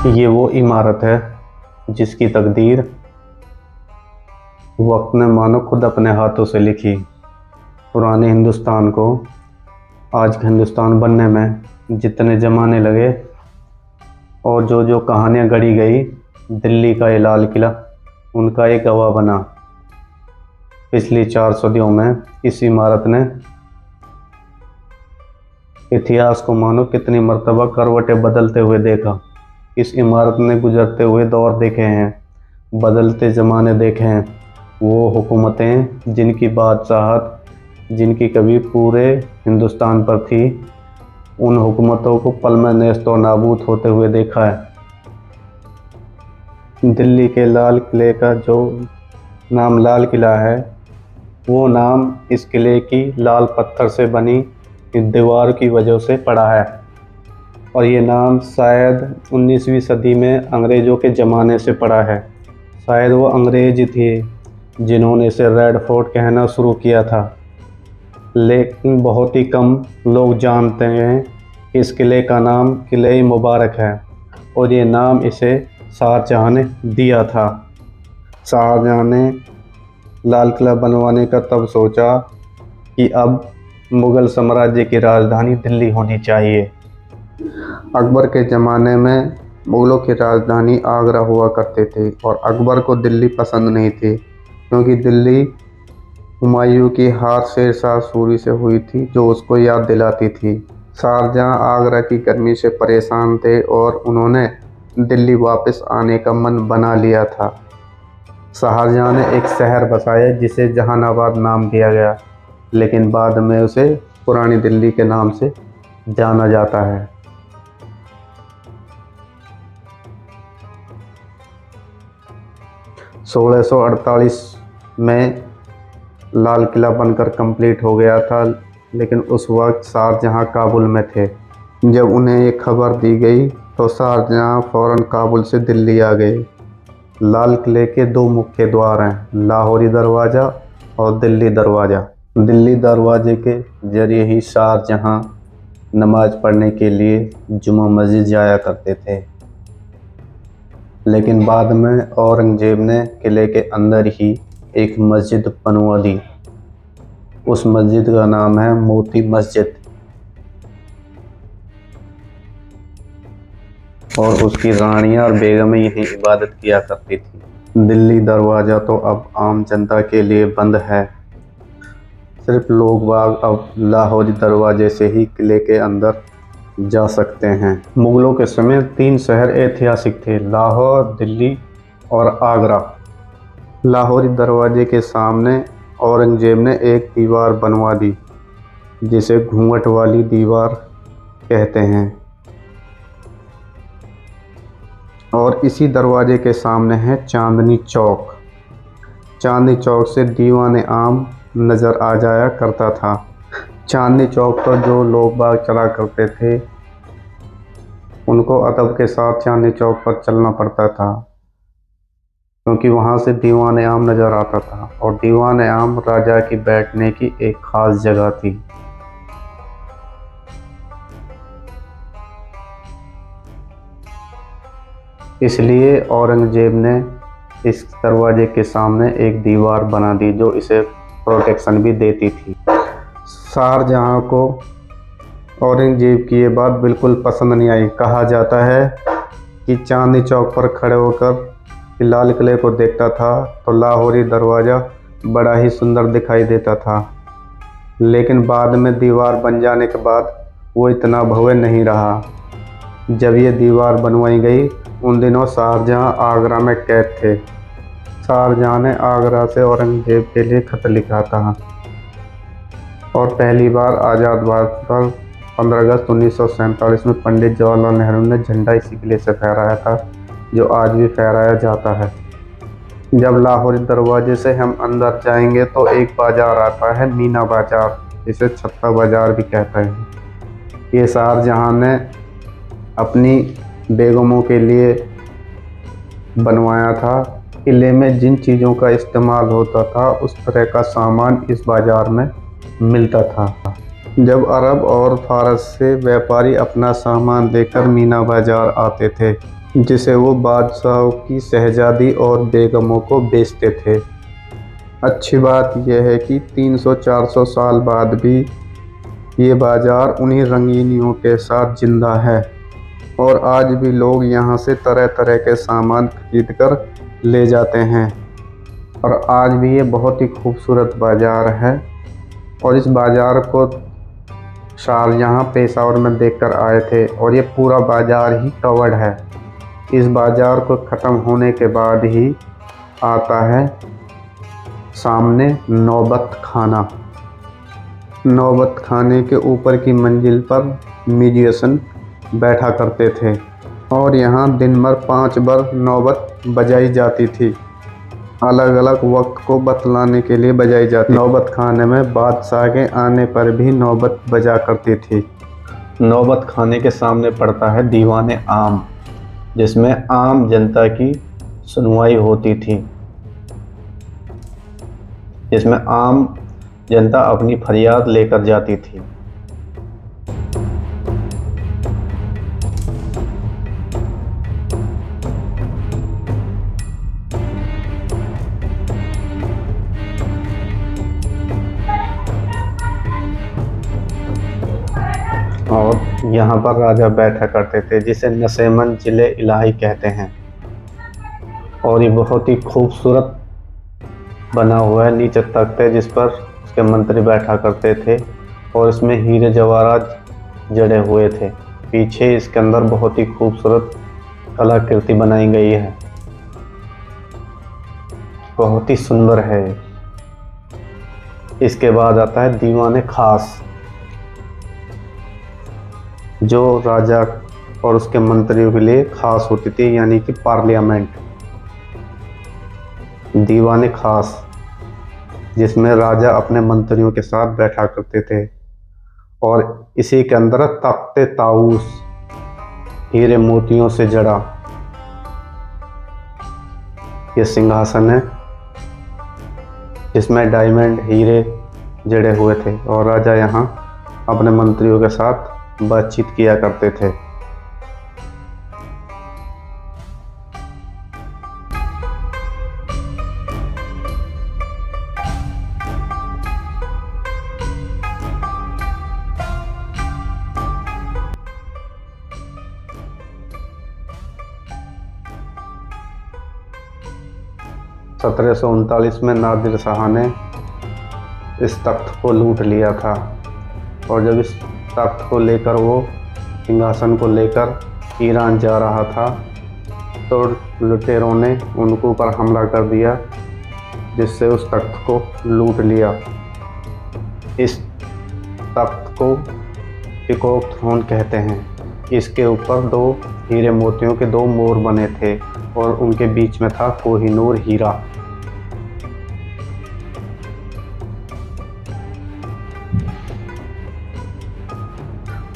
ये वो इमारत है जिसकी तकदीर वक्त ने मानो खुद अपने हाथों से लिखी। पुराने हिंदुस्तान को आज का हिंदुस्तान बनने में जितने ज़माने लगे और जो जो कहानियाँ गढ़ी गई, दिल्ली का ये लाल किला उनका एक गवाह बना। पिछली 4 सदियों में इस इमारत ने इतिहास को मानो कितनी मर्तबा करवटें बदलते हुए देखा। इस इमारत ने गुजरते हुए दौर देखे हैं, बदलते ज़माने देखे हैं। वो हुकूमतें जिनकी बादशाहत जिनकी कभी पूरे हिंदुस्तान पर थी, उन हुकूमतों को पल में नेस्त और नाबूद होते हुए देखा है। दिल्ली के लाल किले का जो नाम लाल किला है, वो नाम इस किले की लाल पत्थर से बनी इस दीवार की वजह से पड़ा है। और ये नाम शायद 19वीं सदी में अंग्रेज़ों के ज़माने से पड़ा है। शायद वो अंग्रेज थे जिन्होंने इसे रेड फोर्ट कहना शुरू किया था। लेकिन बहुत ही कम लोग जानते हैं कि इस किले का नाम किले मुबारक है और ये नाम इसे शाहजहाँ ने दिया था। शाहजहाँ ने लाल किला बनवाने का तब सोचा कि अब मुग़ल साम्राज्य की राजधानी दिल्ली होनी चाहिए। अकबर के ज़माने में मुग़लों की राजधानी आगरा हुआ करते थे और अकबर को दिल्ली पसंद नहीं थी, क्योंकि दिल्ली हुमायूं की हार शेर शाह सूरी से हुई थी, जो उसको याद दिलाती थी। शाहजहाँ आगरा की गर्मी से परेशान थे और उन्होंने दिल्ली वापस आने का मन बना लिया था। शाहजहाँ ने एक शहर बसाया जिसे जहानाबाद नाम दिया गया, लेकिन बाद में उसे पुरानी दिल्ली के नाम से जाना जाता है। सोलह 1648 में लाल किला बनकर कंप्लीट हो गया था, लेकिन उस वक्त शाहजहाँ काबुल में थे। जब उन्हें ये खबर दी गई तो शाहजहाँ फ़ौरन काबुल से दिल्ली आ गए। लाल किले के 2 मुख्य द्वार हैं, लाहौरी दरवाज़ा और दिल्ली दरवाज़ा। दिल्ली दरवाजे के ज़रिए ही शाहजहाँ नमाज़ पढ़ने के लिए जुमा मस्जिद जाया करते थे, लेकिन बाद में औरंगज़ेब ने किले के अंदर ही एक मस्जिद बनवा दी। उस मस्जिद का नाम है मोती मस्जिद और उसकी रानियां और बेगमें यहीं इबादत किया करती थी। दिल्ली दरवाज़ा तो अब आम जनता के लिए बंद है। सिर्फ लोग बाग अब लाहौरी दरवाजे से ही किले के अंदर जा सकते हैं। मुग़लों के समय 3 शहर ऐतिहासिक थे, लाहौर, दिल्ली और आगरा। लाहौरी दरवाजे के सामने औरंगज़ेब ने एक दीवार बनवा दी, जिसे घूंघट वाली दीवार कहते हैं। और इसी दरवाजे के सामने है चांदनी चौक। चांदनी चौक से दीवाने आम नज़र आ जाया करता था। चांदनी चौक पर जो लोग बाग चला करते थे, उनको अदब के साथ चांदनी चौक पर चलना पड़ता था, क्योंकि वहाँ से दीवाने आम नज़र आता था और दीवाने आम राजा की बैठने की एक ख़ास जगह थी। इसलिए औरंगज़ेब ने इस दरवाजे के सामने एक दीवार बना दी, जो इसे प्रोटेक्शन भी देती थी। शाहजहाँ को औरंगज़ेब की ये बात बिल्कुल पसंद नहीं आई। कहा जाता है कि चांदनी चौक पर खड़े होकर लाल किले को देखता था तो लाहौरी दरवाज़ा बड़ा ही सुंदर दिखाई देता था, लेकिन बाद में दीवार बन जाने के बाद वो इतना भव्य नहीं रहा। जब ये दीवार बनवाई गई, उन दिनों शाहजहाँ आगरा में कैद थे। शाहजहाँ ने आगरा से औरंगज़ेब के लिए खत लिखा था और पहली बार आज़ाद भारत पर 15 अगस्त 1947 में पंडित जवाहरलाल नेहरू ने झंडा इसी किले से फहराया था, जो आज भी फहराया जाता है। जब लाहौरी दरवाजे से हम अंदर जाएंगे तो एक बाज़ार आता है, मीना बाज़ार, जिसे छत्ता बाज़ार भी कहते हैं। ये शाहजहाँ ने अपनी बेगमों के लिए बनवाया था। किले में जिन चीज़ों का इस्तेमाल होता था, उस तरह का सामान इस बाज़ार में मिलता था। जब अरब और फारस से व्यापारी अपना सामान लेकर मीना बाज़ार आते थे, जिसे वो बादशाहों की शहजादी और बेगमों को बेचते थे। अच्छी बात यह है कि 300-400 साल बाद भी ये बाज़ार उन्हीं रंगीनियों के साथ जिंदा है और आज भी लोग यहाँ से तरह तरह के सामान खरीद कर ले जाते हैं। और आज भी ये बहुत ही खूबसूरत बाज़ार है और इस बाज़ार को शाहजहाँ पेशावर में देखकर आए थे और ये पूरा बाज़ार ही कवर्ड है। इस बाज़ार को ख़त्म होने के बाद ही आता है सामने नौबत खाना। नौबत खाने के ऊपर की मंजिल पर म्यूजिशियन बैठा करते थे और यहाँ दिन भर 5 बार नौबत बजाई जाती थी। अलग अलग वक्त को बतलाने के लिए बजाई जाती। नौबत खाने में बादशाह के आने पर भी नौबत बजा करती थी। नौबत खाने के सामने पड़ता है दीवाने आम, जिसमें आम जनता की सुनवाई होती थी, जिसमें आम जनता अपनी फरियाद लेकर जाती थी। और यहाँ पर राजा बैठा करते थे, जिसे नसेमन जिले इलाही कहते हैं। और ये बहुत ही खूबसूरत बना हुआ है। नीचे तख्त है जिस पर उसके मंत्री बैठा करते थे और इसमें हीरे जवाहरात जड़े हुए थे। पीछे इसके अंदर बहुत ही खूबसूरत कलाकृति बनाई गई है, बहुत ही सुंदर है। इसके बाद आता है दीवाने खास, जो राजा और उसके मंत्रियों के लिए खास होती थी, यानी कि पार्लियामेंट। दीवाने खास जिसमें राजा अपने मंत्रियों के साथ बैठा करते थे और इसी के अंदर तख्ते ताऊस, हीरे मोतियों से जड़ा ये सिंहासन है, जिसमें डायमंड हीरे जड़े हुए थे और राजा यहाँ अपने मंत्रियों के साथ बातचीत किया करते थे। (1739) में नादिर शाह ने इस तख्त को लूट लिया था और जब इस तख्त को लेकर वो सिंहासन को लेकर ईरान जा रहा था तो लुटेरों ने उनके ऊपर हमला कर दिया, जिससे उस तख्त को लूट लिया। इस तख्त को पीकॉक थ्रोन कहते हैं। इसके ऊपर 2 हीरे मोतियों के 2 मोर बने थे और उनके बीच में था कोहिनूर हीरा।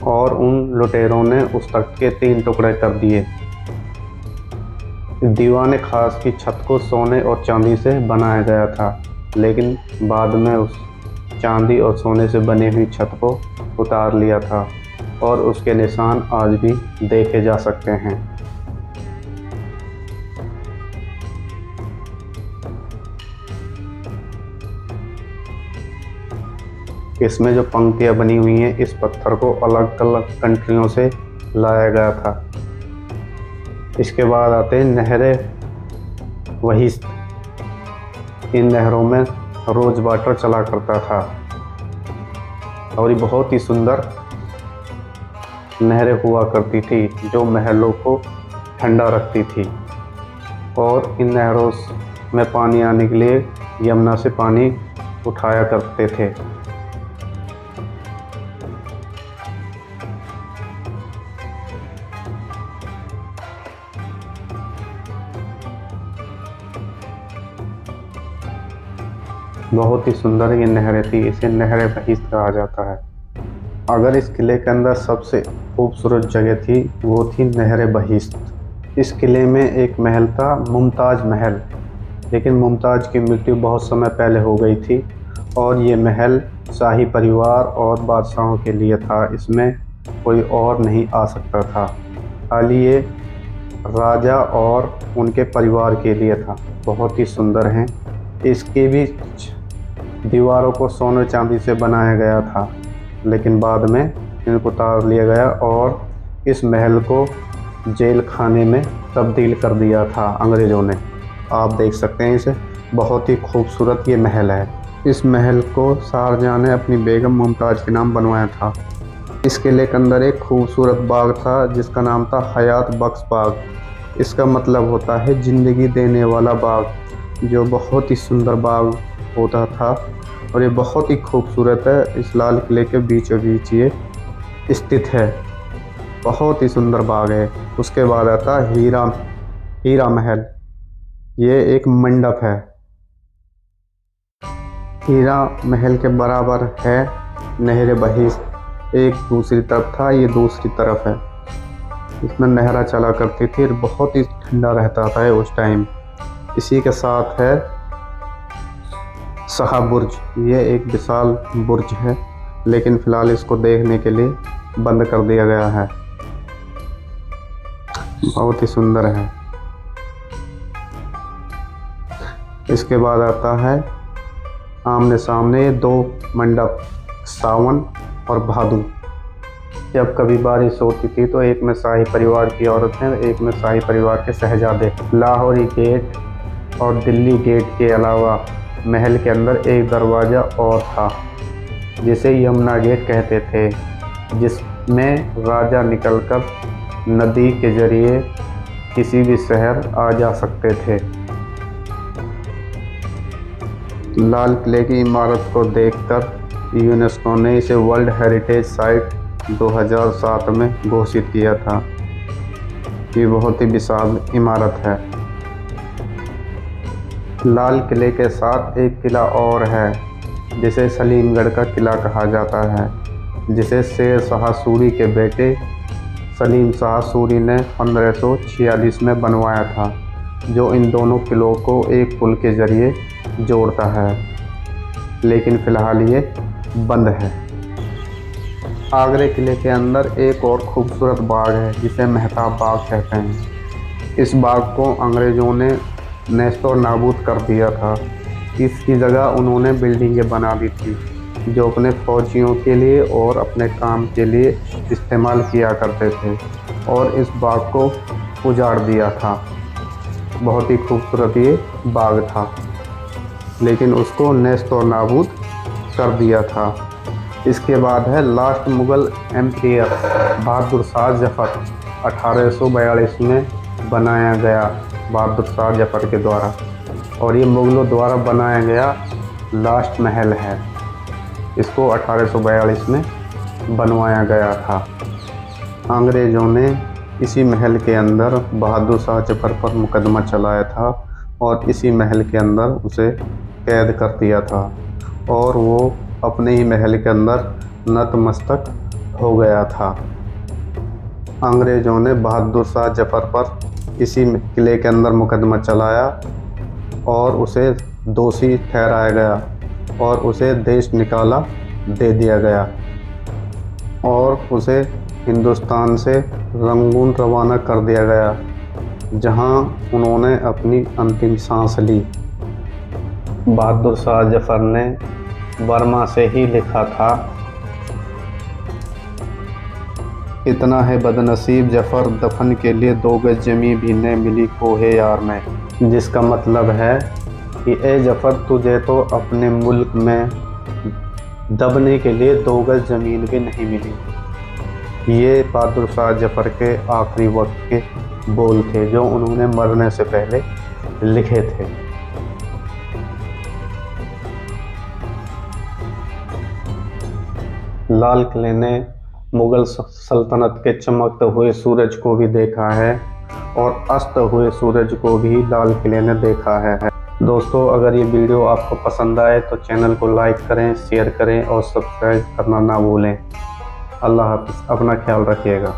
और उन लुटेरों ने उस तख्त के 3 टुकड़े कर दिए। दीवाने खास की छत को सोने और चांदी से बनाया गया था, लेकिन बाद में उस चांदी और सोने से बनी हुई छत को उतार लिया था और उसके निशान आज भी देखे जा सकते हैं। इसमें जो पंक्तियाँ बनी हुई हैं, इस पत्थर को अलग अलग कंट्रियों से लाया गया था। इसके बाद आते हैं नहरें वहीस्त। इन नहरों में रोज वाटर चला करता था और ये बहुत ही सुंदर नहरें हुआ करती थी, जो महलों को ठंडा रखती थी। और इन नहरों में पानी आने के लिए यमुना से पानी उठाया करते थे। बहुत ही सुंदर ये नहरें थी, इसे नहरें बहीस्त कहा जाता है। अगर इस किले के अंदर सबसे खूबसूरत जगह थी, वो थी नहरें बहीस्त। इस किले में एक महल था, मुमताज़ महल, लेकिन मुमताज़ की मृत्यु बहुत समय पहले हो गई थी और ये महल शाही परिवार और बादशाहों के लिए था। इसमें कोई और नहीं आ सकता था, खाली ये राजा और उनके परिवार के लिए था। बहुत ही सुंदर हैं। इसके भी दीवारों को सोने चांदी से बनाया गया था, लेकिन बाद में इनको उतार लिया गया और इस महल को जेल खाने में तब्दील कर दिया था अंग्रेज़ों ने। आप देख सकते हैं इसे, बहुत ही खूबसूरत ये महल है। इस महल को शाहजहां ने अपनी बेगम मुमताज़ के नाम बनवाया था। इस किले के अंदर एक खूबसूरत बाग था जिसका नाम था हयात बख्श बाग। इसका मतलब होता है ज़िंदगी देने वाला बाग, जो बहुत ही सुंदर बाग होता था और ये बहुत ही खूबसूरत है। इस लाल किले के बीचों बीच ये स्थित है। बहुत ही सुंदर बाग है। उसके बाद आता हीरा महल। ये एक मंडप है। हीरा महल के बराबर है नहर बहिश्त। एक दूसरी तरफ था, ये दूसरी तरफ है। इसमें नहरा चला करती थी और बहुत ही ठंडा रहता था उस टाइम। इसी के साथ है शाह बुर्ज। ये एक विशाल बुर्ज है, लेकिन फ़िलहाल इसको देखने के लिए बंद कर दिया गया है। बहुत ही सुंदर है। इसके बाद आता है आमने सामने दो मंडप, सावन और भादु। जब कभी बारिश होती थी तो एक में शाही परिवार की औरतें, एक में शाही परिवार के शहजादे। लाहौरी गेट और दिल्ली गेट के अलावा महल के अंदर एक दरवाज़ा और था जिसे यमुना गेट कहते थे, जिसमें राजा निकलकर नदी के जरिए किसी भी शहर आ जा सकते थे। लाल किले की इमारत को देखकर यूनेस्को ने इसे वर्ल्ड हेरिटेज साइट 2007 में घोषित किया था। ये बहुत ही विशाल इमारत है। लाल किले के साथ एक किला और है जिसे सलीमगढ़ का किला कहा जाता है, जिसे शेर शाह सूरी के बेटे सलीम शाह सूरी ने 1546 में बनवाया था, जो इन दोनों किलों को एक पुल के जरिए जोड़ता है, लेकिन फ़िलहाल ये बंद है। आगरे किले के अंदर एक और खूबसूरत बाग है जिसे मेहताब बाग कहते हैं। इस बाग को अंग्रेज़ों ने नेस्तो नाबूद कर दिया था। इसकी जगह उन्होंने बिल्डिंगें बना दी थी जो अपने फौजियों के लिए और अपने काम के लिए इस्तेमाल किया करते थे, और इस बाग को उजाड़ दिया था। बहुत ही खूबसूरत ये बाग था, लेकिन उसको नेस्तो नाबूद कर दिया था। इसके बाद है लास्ट मुग़ल एम्पायर बहादुर शाह जफ़र। 1842 में बनाया गया बहादुर शाह जफ़र के द्वारा, और ये मुग़लों द्वारा बनाया गया लास्ट महल है। इसको 1842 में बनवाया गया था। अंग्रेज़ों ने इसी महल के अंदर बहादुर शाह जफ़र पर मुकदमा चलाया था और इसी महल के अंदर उसे कैद कर दिया था, और वो अपने ही महल के अंदर नतमस्तक हो गया था। अंग्रेज़ों ने बहादुर शाह जफ़र पर इसी किले के अंदर मुकदमा चलाया और उसे दोषी ठहराया गया और उसे देश निकाला दे दिया गया, और उसे हिंदुस्तान से रंगून रवाना कर दिया गया, जहां उन्होंने अपनी अंतिम सांस ली। बहादुर शाह जफ़र ने बर्मा से ही लिखा था, इतना है बदनसीब जफ़र दफन के लिए 2 गज ज़मीं भी न मिली कोहे यार में। जिसका मतलब है कि ए जफ़र, तुझे तो अपने मुल्क में दबने के लिए 2 गज ज़मीन भी नहीं मिली। ये बहादुर शाह जफ़र के आखिरी वक्त के बोल थे जो उन्होंने मरने से पहले लिखे थे। लाल किले ने मुग़ल सल्तनत के चमकते हुए सूरज को भी देखा है और अस्त हुए सूरज को भी लाल किले ने देखा है। दोस्तों, अगर ये वीडियो आपको पसंद आए तो चैनल को लाइक करें, शेयर करें और सब्सक्राइब करना ना भूलें। अल्लाह हाफ़िज़। अपना ख्याल रखिएगा।